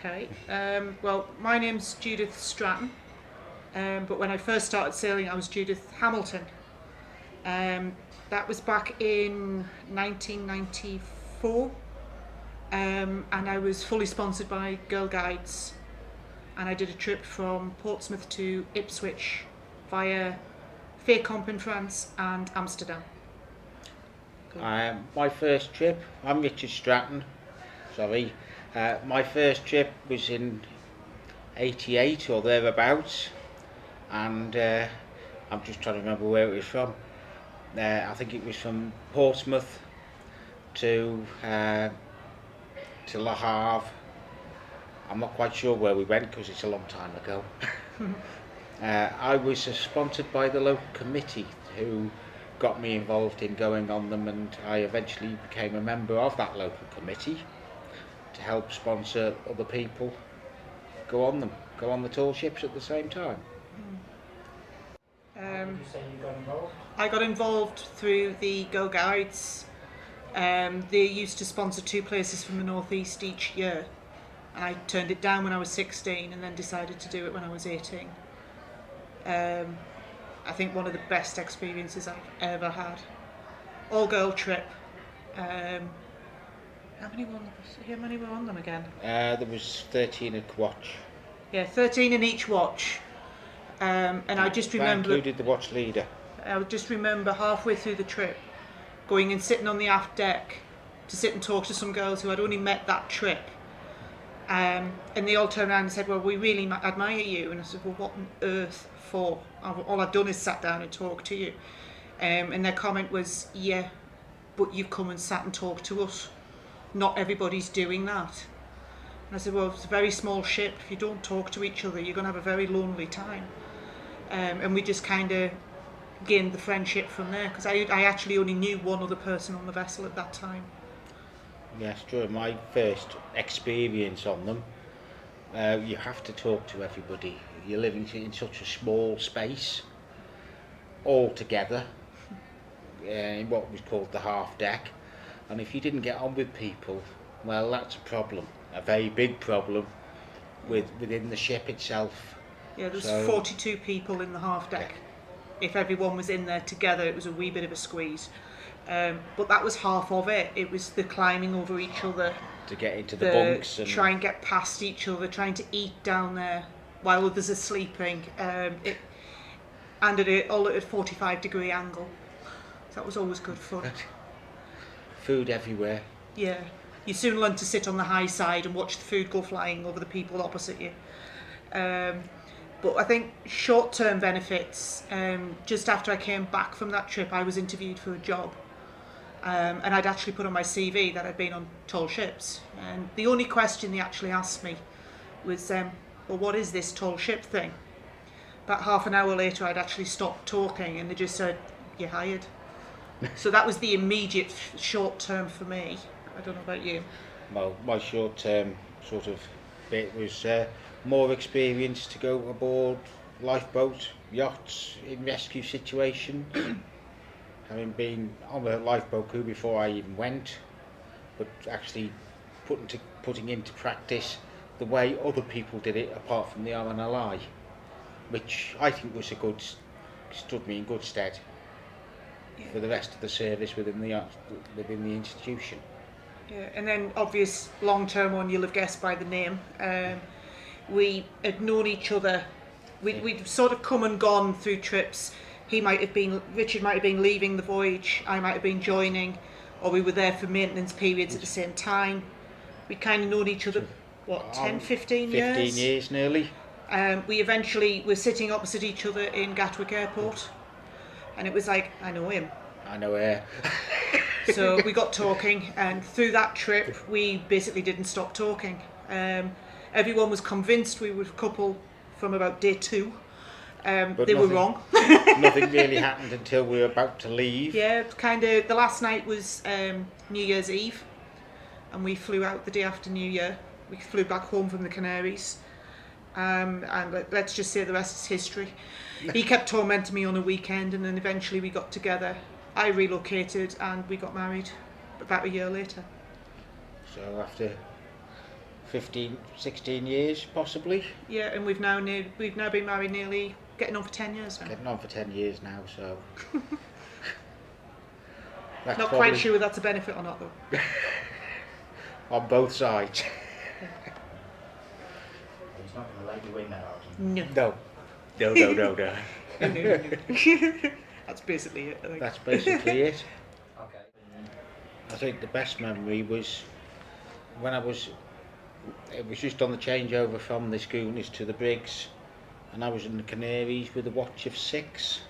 Okay. Well, my name's Judith Stratton, but when I first started sailing, I was Judith Hamilton. That was back in 1994, and I was fully sponsored by Girl Guides, and I did a trip from Portsmouth to Ipswich via Fécamp in France and Amsterdam. My first trip, I'm Richard Stratton, sorry. My first trip was in 88 or thereabouts, and I'm just trying to remember where it was from. I think it was from Portsmouth to Le Havre. I'm not quite sure where we went because it's a long time ago. I was sponsored by the local committee who got me involved in going on them, and I eventually became a member of that local committee to help sponsor other people go on the tall ships at the same time. How did you say you got involved? I got involved through the Girl Guides. They used to sponsor 2 places from the northeast each year, and I turned it down when I was 16 and then decided to do it when I was 18. I think one of the best experiences I've ever had. All girl trip. How many were on them again? There was 13 at watch. Yeah, 13 in each watch. And I just remember... That included the watch leader. I just remember halfway through the trip going and sitting on the aft deck to sit and talk to some girls who I'd only met that trip. And they all turned around and said, well, we really admire you. And I said, well, what on earth for? All I've done is sat down and talked to you. And their comment was, yeah, but you've come and sat and talked to us. Not everybody's doing that. And I said, well, it's a very small ship. If you don't talk to each other, you're going to have a very lonely time. And we just kind of gained the friendship from there, because I actually only knew one other person on the vessel at that time. Yes, during my first experience on them, you have to talk to everybody. You're living in such a small space, all together, in what was called the half deck. And if you didn't get on with people, well, that's a problem, a very big problem within the ship itself. Yeah, there was 42 people in the half deck. Yeah. If everyone was in there together, it was a wee bit of a squeeze. But that was half of it. It was the climbing over each other. To get into the bunks. And try and get past each other, trying to eat down there while others are sleeping. And all at a 45-degree angle. So that was always good fun. Food everywhere. Yeah. You soon learn to sit on the high side and watch the food go flying over the people opposite you. But I think short-term benefits, just after I came back from that trip, I was interviewed for a job. And I'd actually put on my CV that I'd been on tall ships. And the only question they actually asked me was, well, what is this tall ship thing? About half an hour later, I'd actually stopped talking, and they just said, you're hired. So that was the immediate short-term for me. I don't know about you. Well, my short-term sort of bit was more experience to go aboard lifeboat, yachts, in rescue situations. Having been on a lifeboat crew before I even went, but actually putting into practice the way other people did it, apart from the RNLI, which I think stood me in good stead for the rest of the service within the institution. Yeah, and then obvious long-term one, you'll have guessed by the name. We had known each other. We'd sort of come and gone through trips. Richard might have been leaving the voyage, I might have been joining, or we were there for maintenance periods at the same time. We'd kind of known each other, 10, 15 years? 15 years nearly. We eventually were sitting opposite each other in Gatwick Airport, and it was like, I know him. I know her. So we got talking, and through that trip we basically didn't stop talking. Everyone was convinced we were a couple from about day 2. They were wrong. Nothing really happened until we were about to leave. Yeah, kind of. The last night was New Year's Eve, and we flew out the day after New Year. We flew back home from the Canaries, and let's just say the rest is history. He kept tormenting me on a weekend, and then eventually we got together. I relocated, and we got married about a year later. So after 15, 16 years possibly. Yeah, and we've now been married nearly getting on for 10 years now. Getting on for 10 years now, so... That's Not probably quite sure whether that's a benefit or not though. on both sides. He's not going to let you win that argument. No. No. No. No. That's basically it, I think. That's basically it. Okay. I think the best memory was when it was just on the changeover from the schooners to the brigs, and I was in the Canaries with a watch of 6.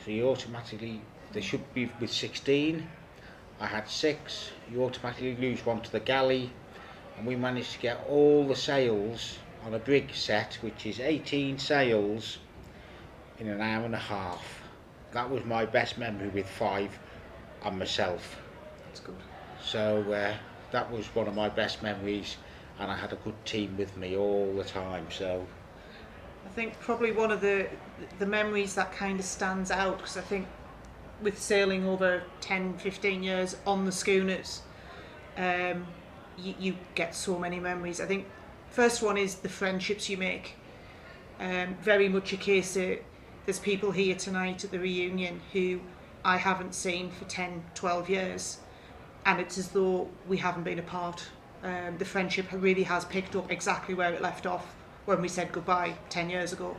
So you automatically, they should be with 16. I had 6. You automatically lose one to the galley, and we managed to get all the sails on a brig set, which is 18 sails, in an hour and a half. That was my best memory with 5 and myself. That's good. So that was one of my best memories, and I had a good team with me all the time. So I think probably one of the memories that kind of stands out, because I think with sailing over 10, 15 years on the schooners, you get so many memories. I think first one is the friendships you make. Very much a case that there's people here tonight at the reunion who I haven't seen for 10, 12 years, and it's as though we haven't been apart. The friendship really has picked up exactly where it left off when we said goodbye 10 years ago.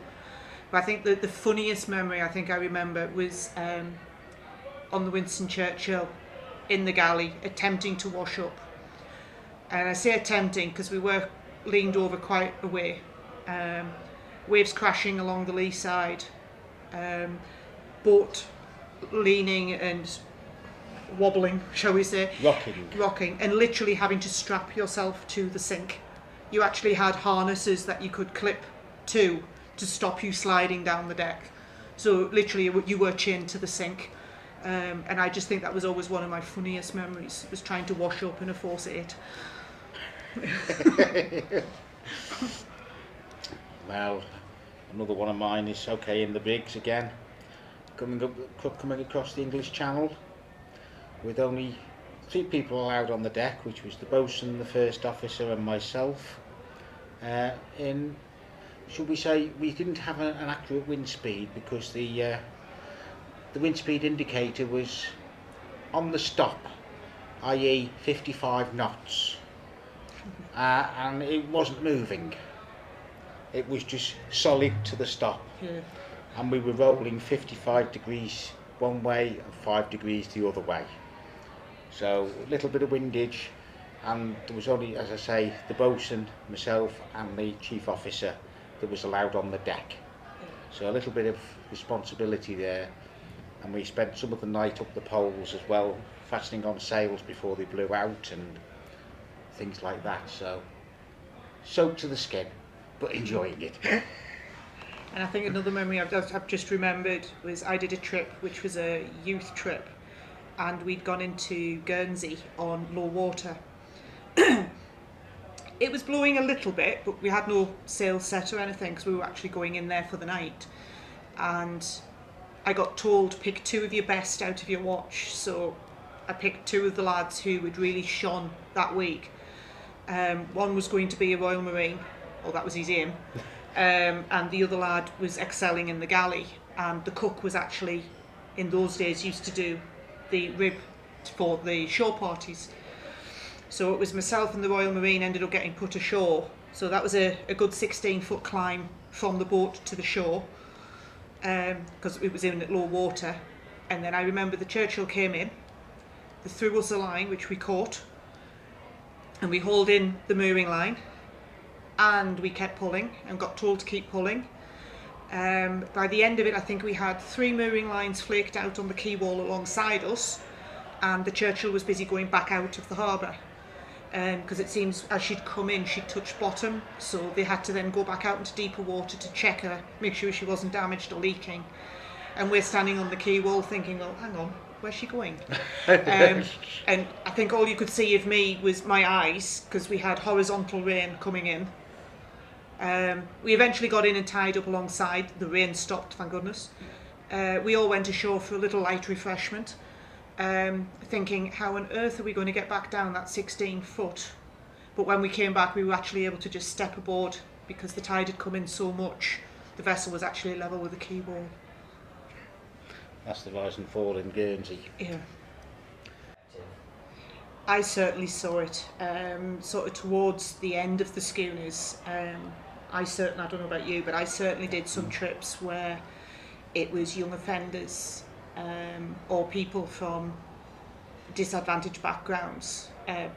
But I think that the funniest memory I think I remember was on the Winston Churchill in the galley, attempting to wash up. And I say attempting because we were leaned over quite a way. Waves crashing along the lee side, boat leaning and wobbling, shall we say, rocking, and literally having to strap yourself to the sink. You actually had harnesses that you could clip to stop you sliding down the deck. So literally you were chained to the sink. And I just think that was always one of my funniest memories, was trying to wash up in a Force 8. Well, another one of mine is in the brigs again, coming across the English Channel with only 3 people allowed on the deck, which was the boatswain, the first officer and myself. Should we say, we didn't have an accurate wind speed because the wind speed indicator was on the stop, i.e. 55 knots, and it wasn't moving. It was just solid to the stop. Yeah. And we were rolling 55 degrees one way and 5 degrees the other way. So a little bit of windage, and there was only, as I say, the boatswain, myself and the chief officer that was allowed on the deck. So a little bit of responsibility there, and we spent some of the night up the poles as well, fastening on sails before they blew out and things like that. So soaked to the skin, but enjoying it. And I think another memory I've just remembered was I did a trip which was a youth trip, and we'd gone into Guernsey on low water. It was blowing a little bit, but we had no sail set or anything because we were actually going in there for the night. And I got told, pick 2 of your best out of your watch. So I picked 2 of the lads who had really shone that week. One was going to be a Royal Marine, or that was his aim. And the other lad was excelling in the galley, and the cook was actually, in those days, used to do the rib for the shore parties. So it was myself and the Royal Marine ended up getting put ashore. So that was a good 16-foot climb from the boat to the shore, because it was in at low water. And then I remember the Churchill came in, they threw us a line which we caught, and we hauled in the mooring line, and we kept pulling and got told to keep pulling. By the end of it, I think we had 3 mooring lines flaked out on the quay wall alongside us, and the Churchill was busy going back out of the harbour. Because it seems as she'd come in, she'd touched bottom, so they had to then go back out into deeper water to check her, make sure she wasn't damaged or leaking. And we're standing on the quay wall thinking, well, hang on, where's she going? And I think all you could see of me was my eyes, because we had horizontal rain coming in. We eventually got in and tied up alongside. The rain stopped, thank goodness. We all went ashore for a little light refreshment, thinking, how on earth are we going to get back down that 16 foot? But when we came back, we were actually able to just step aboard because the tide had come in so much. The vessel was actually level with the quay wall. That's the rise and fall in Guernsey. Yeah. I certainly saw it sort of towards the end of the schooners. I don't know about you, but I certainly did some trips where it was young offenders or people from disadvantaged backgrounds,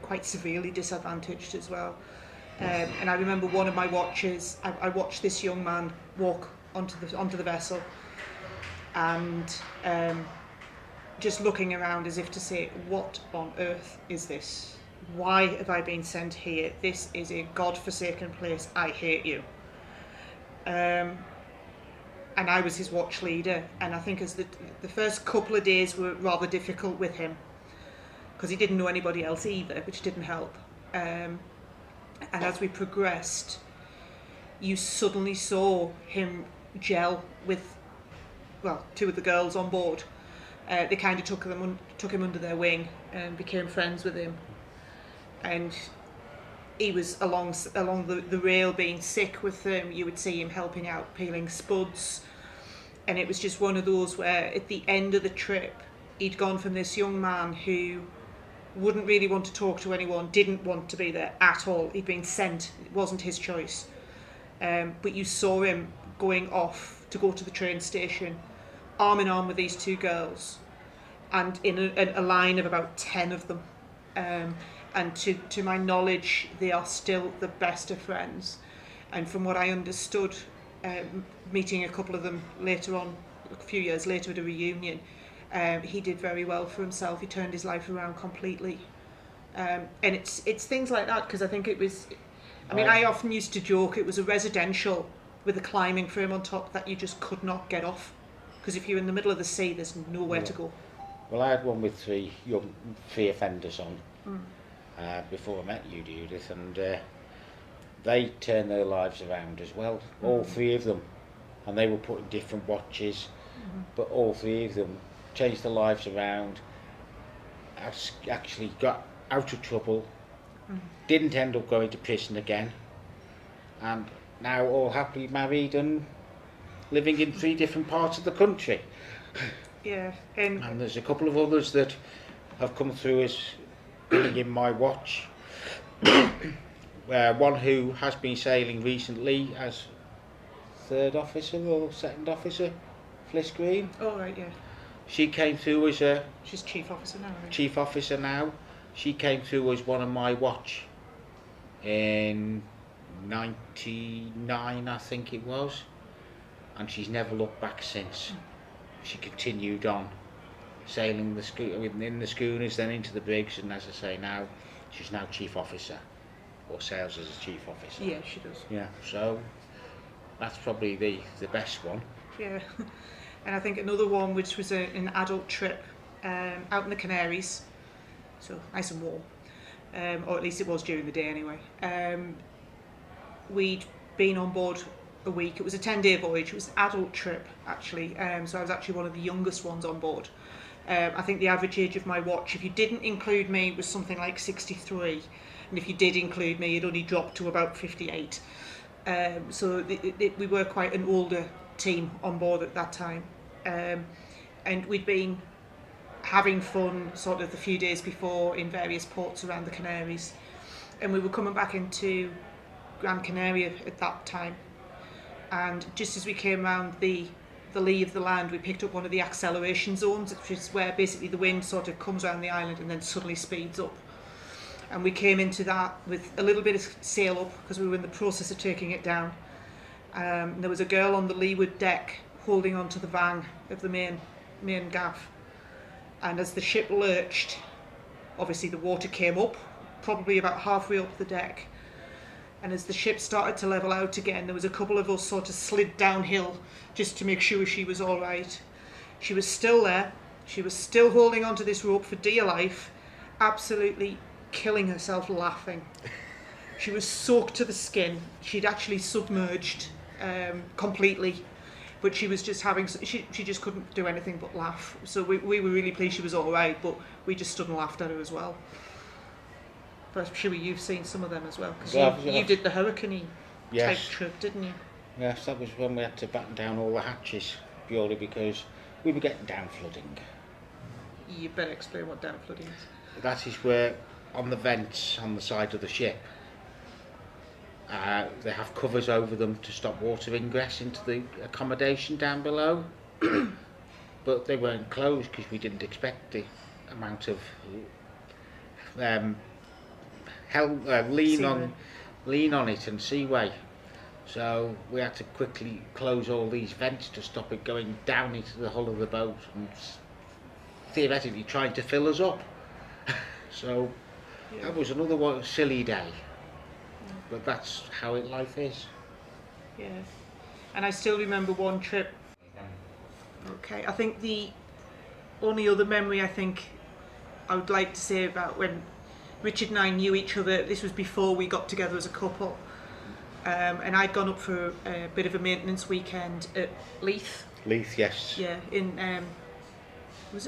quite severely disadvantaged as well. And I remember one of my watches, I watched this young man walk onto the vessel and just looking around as if to say, what on earth is this? Why have I been sent here? This is a God-forsaken place. I hate you. And I was his watch leader, and I think as the first couple of days were rather difficult with him because he didn't know anybody else either, which didn't help. And as we progressed, you suddenly saw him gel with, well, two of the girls on board. They kind of took him under their wing and became friends with him. And he was along the rail being sick with them. You would see him helping out peeling spuds. And it was just one of those where at the end of the trip, he'd gone from this young man who wouldn't really want to talk to anyone, didn't want to be there at all. He'd been sent, it wasn't his choice. But you saw him going off to go to the train station, arm in arm with these two girls, and in a line of about 10 of them. And to my knowledge, they are still the best of friends. And from what I understood, meeting a couple of them later on, a few years later at a reunion, he did very well for himself. He turned his life around completely. And it's things like that, because I think it was, I often used to joke it was a residential with a climbing frame on top that you just could not get off. Because if you're in the middle of the sea, there's nowhere to go. Well, I had one with three offenders on before I met you, Judith, and they turned their lives around as well, all three of them. And they were put in different watches, but all three of them changed their lives around, actually got out of trouble, didn't end up going to prison again, and now all happily married and living in 3 different parts of the country. Yeah, and there's a couple of others that have come through as being in my watch. One who has been sailing recently as 3rd officer or 2nd officer, Fliss Green. Oh right, yeah. She came through as a... She's chief officer now, right? Chief officer now. She came through as one of my watch in 99, I think it was. And she's never looked back since. She continued on sailing in the schooners, then into the brigs, and as I say now, she's now chief officer, or sails as a chief officer. Yeah, she does. Yeah, so that's probably the best one. Yeah, and I think another one which was an adult trip out in the Canaries, so nice and warm, or at least it was during the day anyway. We'd been on board a week. It was a 10-day voyage. It was an adult trip actually, so I was actually one of the youngest ones on board. I think the average age of my watch, if you didn't include me, was something like 63, and if you did include me, it only dropped to about 58. So we were quite an older team on board at that time, and we'd been having fun sort of the few days before in various ports around the Canaries, and we were coming back into Gran Canaria at that time, and just as we came around the lee of the land, we picked up one of the acceleration zones, which is where basically the wind sort of comes around the island and then suddenly speeds up. And we came into that with a little bit of sail up because we were in the process of taking it down. There was a girl on the leeward deck holding onto the vang of the main gaff. And as the ship lurched, obviously the water came up, probably about halfway up the deck. And as the ship started to level out again, there was a couple of us sort of slid downhill just to make sure she was all right. She was still there. She was still holding onto this rope for dear life, absolutely killing herself laughing. She was soaked to the skin. She'd actually submerged completely, but she was just she just couldn't do anything but laugh. So we were really pleased she was all right, but we just stood and laughed at her as well. But I'm sure you've seen some of them as well, because Well, you did the hurricane type Yes. trip, didn't you? Yes, that was when we had to batten down all the hatches, purely because we were getting down flooding. You better explain what down flooding is. That is where, on the vents on the side of the ship, they have covers over them to stop water ingress into the accommodation down below. But they weren't closed because we didn't expect the amount of lean on it and seaway. So we had to quickly close all these vents to stop it going down into the hull of the boat and theoretically trying to fill us up. So that was another one silly day. But that's how life is. Yeah. And I still remember one trip. Okay, I think the only other memory I would like to say about when Richard and I knew each other, this was before we got together as a couple, and I'd gone up for a bit of a maintenance weekend at Leith. Leith, yes. Yeah, in was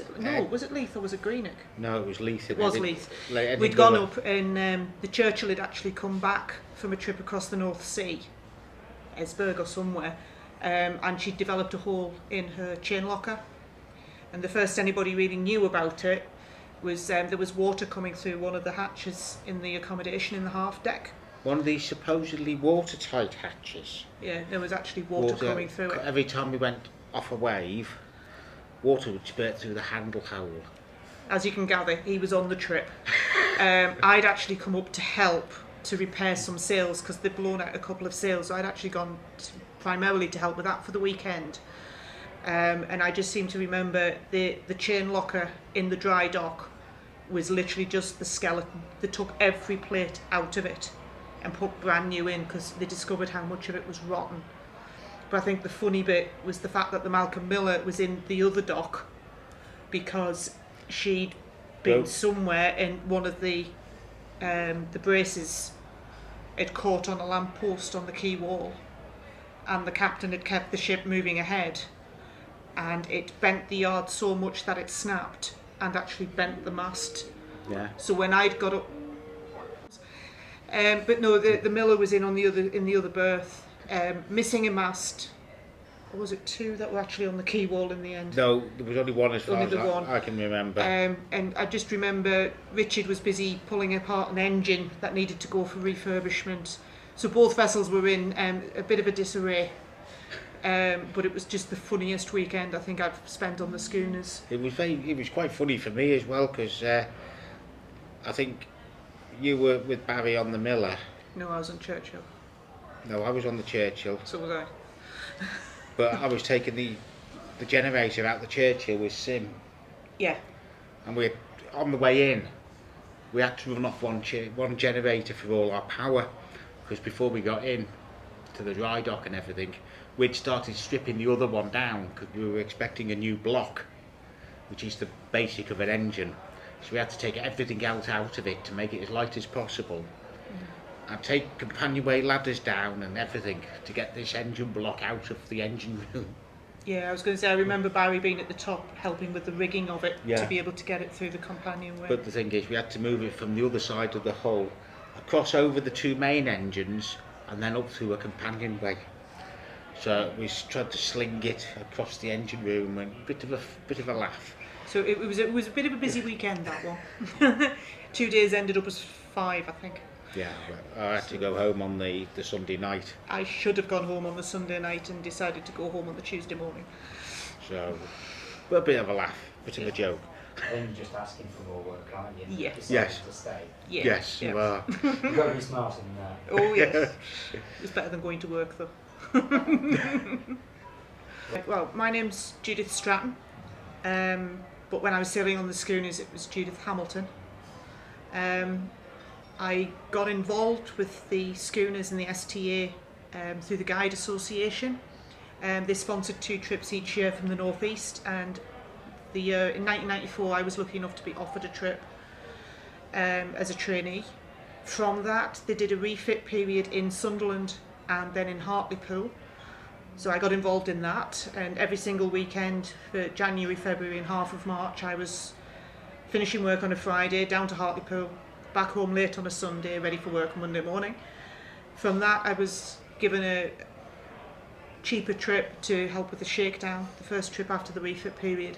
it Leith or was it Greenock? No, it was Leith. It was Leith. Like We'd gone up, and the Churchill had actually come back from a trip across the North Sea, Esbjerg or somewhere, and she'd developed a hole in her chain locker. And the first anybody really knew about it was there was water coming through one of the hatches in the accommodation in the half deck. One of these supposedly watertight hatches. Yeah, there was actually water coming through it. Every time we went off a wave, water would spurt through the handle hole. As you can gather, he was on the trip. I'd actually come up to help to repair some sails because they'd blown out a couple of sails. So I'd actually gone primarily to help with that for the weekend. And I just seem to remember the chain locker in the dry dock was literally just the skeleton. They took every plate out of it and put brand new in because they discovered how much of it was rotten. But I think the funny bit was the fact that the Malcolm Miller was in the other dock because she'd been somewhere and one of the braces had caught on a lamppost on the quay wall, and the captain had kept the ship moving ahead, and it bent the yard so much that it snapped and actually bent the mast. Yeah. So when I'd got up, but no, the Miller was in the other berth, missing a mast. Or was it two that were actually on the quay wall in the end? No, there was only one as far Only as the one. I can remember. And I just remember Richard was busy pulling apart an engine that needed to go for refurbishment. So both vessels were in a bit of a disarray. But it was just the funniest weekend I think I've spent on the schooners. It was quite funny for me as well because I think you were with Barry on the Miller. No, I was on Churchill. No, I was on the Churchill. So was I. But I was taking the generator out the Churchill with Sim. Yeah. And we, on the way in, we had to run off one generator for all our power because before we got in to the dry dock and everything, we'd started stripping the other one down because we were expecting a new block, which is the basic of an engine. So we had to take everything out of it to make it as light as possible. And take companionway ladders down and everything to get this engine block out of the engine room. Yeah, I was going to say, I remember Barry being at the top helping with the rigging of it Yeah. to be able to get it through the companionway. But the thing is, we had to move it from the other side of the hull, across over the two main engines, and then up through a companionway. So we tried to sling it across the engine room, and bit of a laugh. So it was a bit of a busy weekend, that one. 2 days ended up as 5, I think. Yeah, but I had to go home on the Sunday night. I should have gone home on the Sunday night and decided to go home on the Tuesday morning. So, but a bit of a laugh, bit of a joke. Then you're just asking for more work, aren't you? Yes. Decided Yes. To stay. Yeah. Yes, you are. You've got to be smart in that. Oh yes. It's better than going to work though. Well, my name's Judith Stratton, but when I was sailing on the schooners it was Judith Hamilton. I got involved with the schooners and the STA through the Guide Association. They sponsored 2 trips each year from the northeast, and in 1994 I was lucky enough to be offered a trip as a trainee. From that they did a refit period in Sunderland and then in Hartlepool. So I got involved in that, and every single weekend for January, February and half of March I was finishing work on a Friday, down to Hartlepool, back home late on a Sunday, ready for work on Monday morning. From that, I was given a cheaper trip to help with the shakedown, the first trip after the refit period.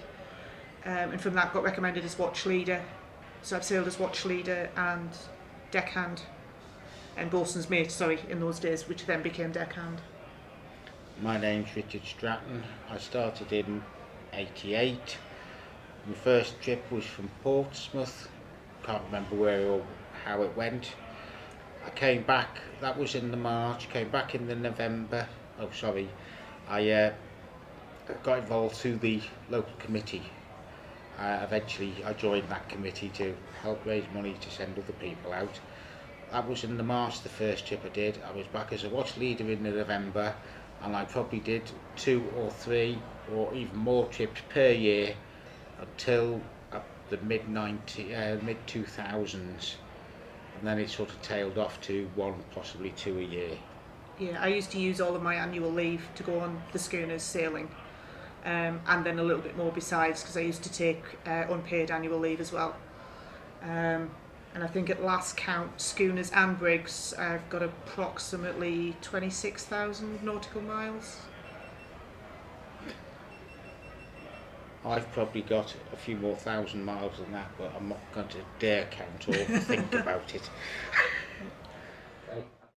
And from that, got recommended as watch leader. So I've sailed as watch leader and deckhand, and boatswain's mate, in those days, which then became deckhand. My name's Richard Stratton. I started in '88. My first trip was from Portsmouth. Can't remember where or how it went. I came back, that was in the March, came back in the November. I got involved through the local committee. Eventually I joined that committee to help raise money to send other people out. That was in the March, the first trip I did. I was back as a watch leader in the November, and I probably did 2 or 3 or even more trips per year until the mid-2000s, and then it sort of tailed off to 1, possibly 2 a year. Yeah, I used to use all of my annual leave to go on the schooners sailing, and then a little bit more besides, because I used to take unpaid annual leave as well. And I think at last count, schooners and brigs, I've got approximately 26,000 nautical miles. I've probably got a few more thousand miles than that, but I'm not going to dare count or think about it.